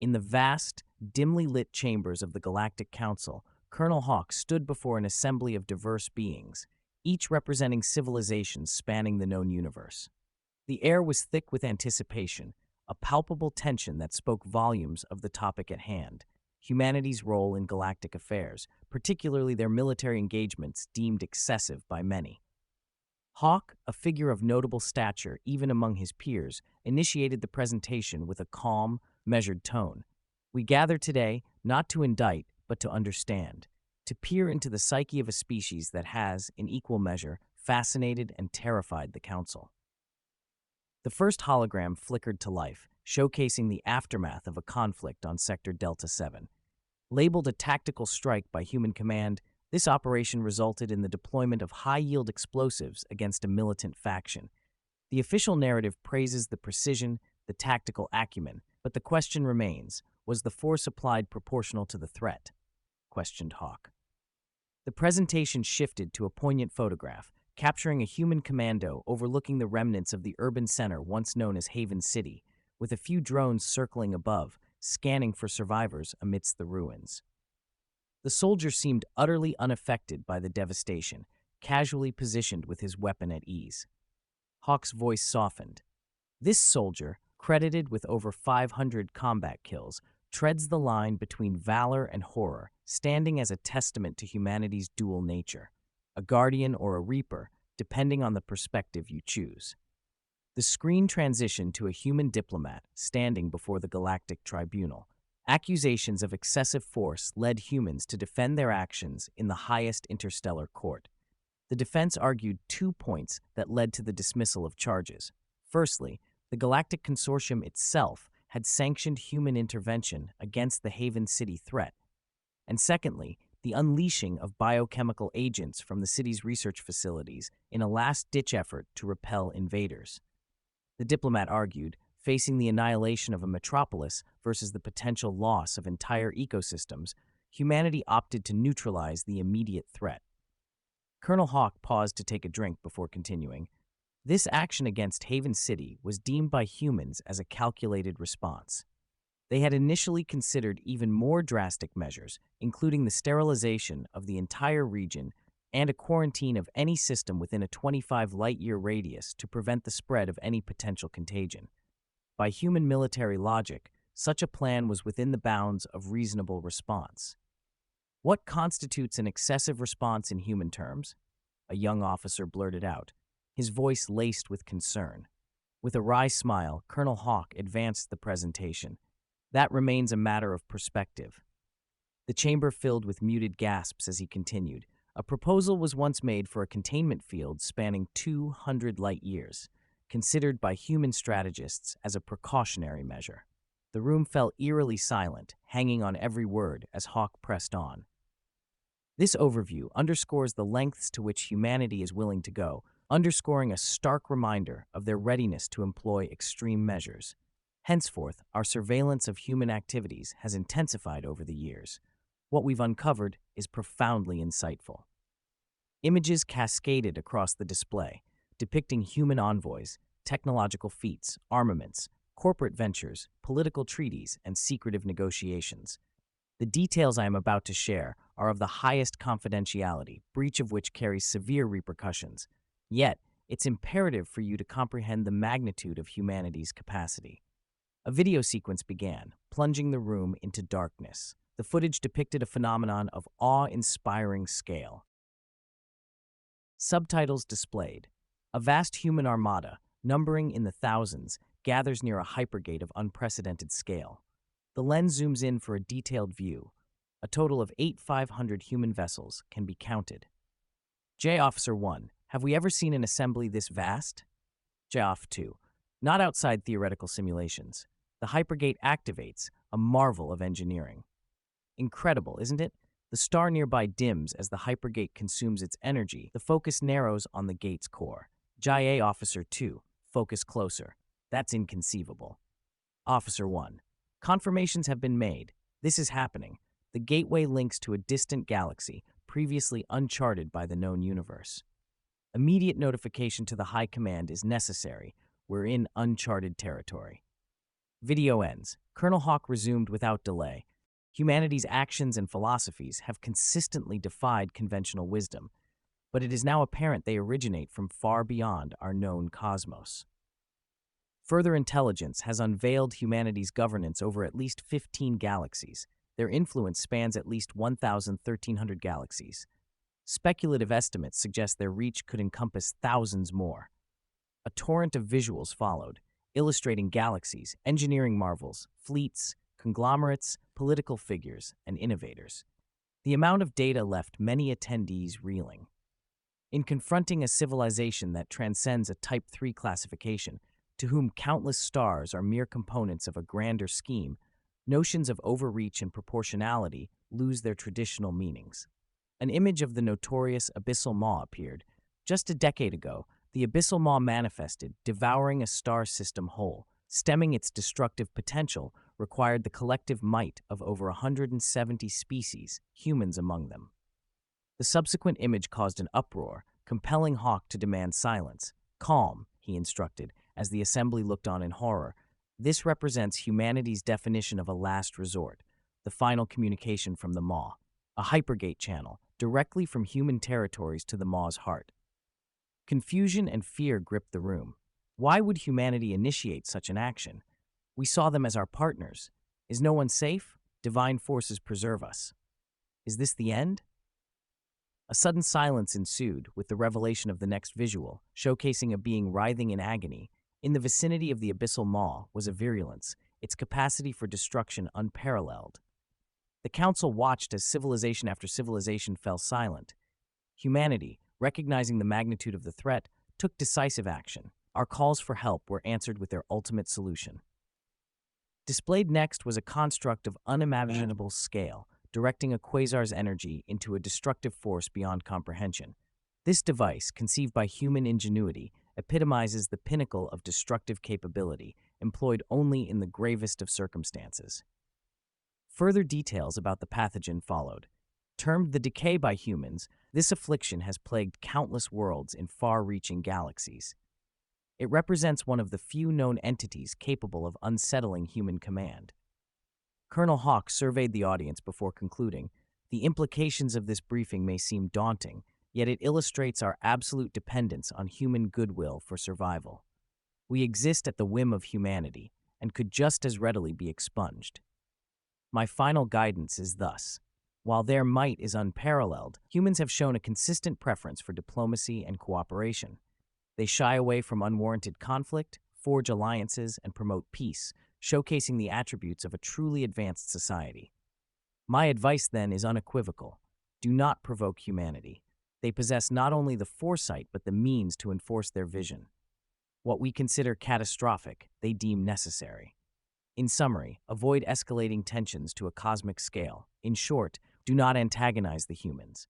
In the vast, dimly lit chambers of the Galactic Council, Colonel Hawk stood before an assembly of diverse beings, each representing civilizations spanning the known universe. The air was thick with anticipation, a palpable tension that spoke volumes of the topic at hand: humanity's role in galactic affairs, particularly their military engagements deemed excessive by many. Hawk, a figure of notable stature even among his peers, initiated the presentation with a calm, measured tone. We gather today not to indict, but to understand, to peer into the psyche of a species that has, in equal measure, fascinated and terrified the Council. The first hologram flickered to life, showcasing the aftermath of a conflict on Sector Delta 7. Labeled a tactical strike by human command, this operation resulted in the deployment of high-yield explosives against a militant faction. The official narrative praises the precision, the tactical acumen, but the question remains, was the force applied proportional to the threat? Questioned Hawk. The presentation shifted to a poignant photograph, capturing a human commando overlooking the remnants of the urban center once known as Haven City, with a few drones circling above, scanning for survivors amidst the ruins. The soldier seemed utterly unaffected by the devastation, casually positioned with his weapon at ease. Hawk's voice softened. This soldier, credited with over 500 combat kills, treads the line between valor and horror, standing as a testament to humanity's dual nature, a guardian or a reaper, depending on the perspective you choose. The screen transitioned to a human diplomat standing before the Galactic Tribunal. Accusations of excessive force led humans to defend their actions in the highest interstellar court. The defense argued 2 points that led to the dismissal of charges. Firstly, the Galactic Consortium itself had sanctioned human intervention against the Haven City threat. And secondly, the unleashing of biochemical agents from the city's research facilities in a last-ditch effort to repel invaders. The diplomat argued, facing the annihilation of a metropolis versus the potential loss of entire ecosystems, humanity opted to neutralize the immediate threat. Colonel Hawk paused to take a drink before continuing. This action against Haven City was deemed by humans as a calculated response. They had initially considered even more drastic measures, including the sterilization of the entire region and a quarantine of any system within a 25 light-year radius to prevent the spread of any potential contagion. By human military logic, such a plan was within the bounds of reasonable response. What constitutes an excessive response in human terms? A young officer blurted out, his voice laced with concern. With a wry smile, Colonel Hawk advanced the presentation. That remains a matter of perspective. The chamber filled with muted gasps as he continued. A proposal was once made for a containment field spanning 200 light years, considered by human strategists as a precautionary measure. The room fell eerily silent, hanging on every word as Hawk pressed on. This overview underscores the lengths to which humanity is willing to go, underscoring a stark reminder of their readiness to employ extreme measures. Henceforth, our surveillance of human activities has intensified over the years. What we've uncovered is profoundly insightful. Images cascaded across the display, depicting human envoys, technological feats, armaments, corporate ventures, political treaties, and secretive negotiations. The details I am about to share are of the highest confidentiality, breach of which carries severe repercussions. Yet, it's imperative for you to comprehend the magnitude of humanity's capacity. A video sequence began, plunging the room into darkness. The footage depicted a phenomenon of awe-inspiring scale. Subtitles displayed. A vast human armada, numbering in the thousands, gathers near a hypergate of unprecedented scale. The lens zooms in for a detailed view. A total of 8,500 human vessels can be counted. J. Officer 1. Have we ever seen an assembly this vast? J. Off 2. Not outside theoretical simulations. The hypergate activates, a marvel of engineering. Incredible, isn't it? The star nearby dims as the hypergate consumes its energy. The focus narrows on the gate's core. JA Officer 2. Focus closer. That's inconceivable. Officer 1. Confirmations have been made. This is happening. The gateway links to a distant galaxy, previously uncharted by the known universe. Immediate notification to the High Command is necessary. We're in uncharted territory. Video ends. Colonel Hawk resumed without delay. Humanity's actions and philosophies have consistently defied conventional wisdom, but it is now apparent they originate from far beyond our known cosmos. Further intelligence has unveiled humanity's governance over at least 15 galaxies. Their influence spans at least 1,300 galaxies. Speculative estimates suggest their reach could encompass thousands more. A torrent of visuals followed, illustrating galaxies, engineering marvels, fleets, conglomerates, political figures, and innovators. The amount of data left many attendees reeling. In confronting a civilization that transcends a Type 3 classification, to whom countless stars are mere components of a grander scheme, notions of overreach and proportionality lose their traditional meanings. An image of the notorious Abyssal Maw appeared. Just a decade ago, the Abyssal Maw manifested, devouring a star system whole. Stemming its destructive potential required the collective might of over 170 species, humans among them. The subsequent image caused an uproar, compelling Hawk to demand silence. "Calm," he instructed, as the assembly looked on in horror. "This represents humanity's definition of a last resort, the final communication from the Maw, a hypergate channel, directly from human territories to the Maw's heart." Confusion and fear gripped the room. Why would humanity initiate such an action? We saw them as our partners. Is no one safe? Divine forces preserve us. Is this the end? A sudden silence ensued, with the revelation of the next visual, showcasing a being writhing in agony. In the vicinity of the Abyssal Maw was a virulence, its capacity for destruction unparalleled. The Council watched as civilization after civilization fell silent. Humanity, recognizing the magnitude of the threat, took decisive action. Our calls for help were answered with their ultimate solution. Displayed next was a construct of unimaginable scale, directing a quasar's energy into a destructive force beyond comprehension. This device, conceived by human ingenuity, epitomizes the pinnacle of destructive capability, employed only in the gravest of circumstances. Further details about the pathogen followed. Termed the decay by humans, this affliction has plagued countless worlds in far-reaching galaxies. It represents one of the few known entities capable of unsettling human command. Colonel Hawk surveyed the audience before concluding. The implications of this briefing may seem daunting, yet it illustrates our absolute dependence on human goodwill for survival. We exist at the whim of humanity, and could just as readily be expunged. My final guidance is thus. While their might is unparalleled, humans have shown a consistent preference for diplomacy and cooperation. They shy away from unwarranted conflict, forge alliances, and promote peace, showcasing the attributes of a truly advanced society. My advice, then, is unequivocal. Do not provoke humanity. They possess not only the foresight but the means to enforce their vision. What we consider catastrophic, they deem necessary. In summary, avoid escalating tensions to a cosmic scale. In short, do not antagonize the humans.